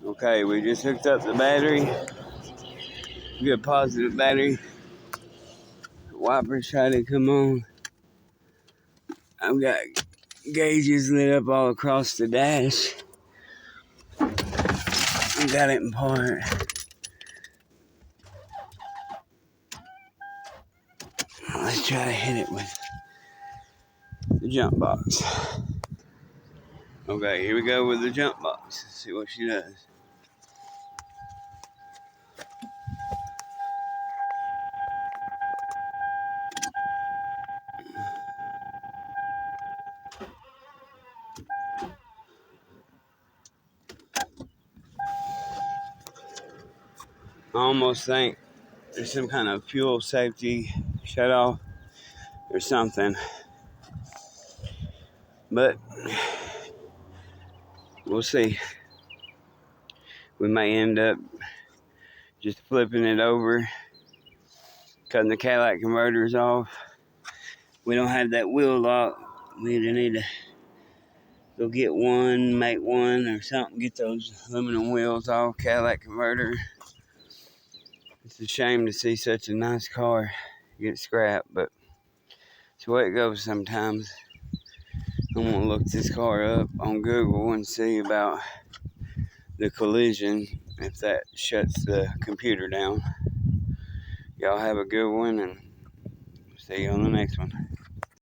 Okay, we just hooked up the battery. Good positive battery. Wipers try to come on. I've got gauges lit up all across the dash. I got it in part. Let's try to hit it with the jump box. Okay, here we go with the jump box. Let's see what she does. I almost think there's some kind of fuel safety shut off or something. But we'll see. We may end up just flipping it over, cutting the Cadillac converters off. We don't have that wheel lock. We either need to go get one, make one or something, get those aluminum wheels off Cadillac converter. It's a shame to see such a nice car get scrapped, but it's the way it goes sometimes. I'm gonna look this car up on Google and see about the collision, if that shuts the computer down. Y'all have a good one, and see you on the next one.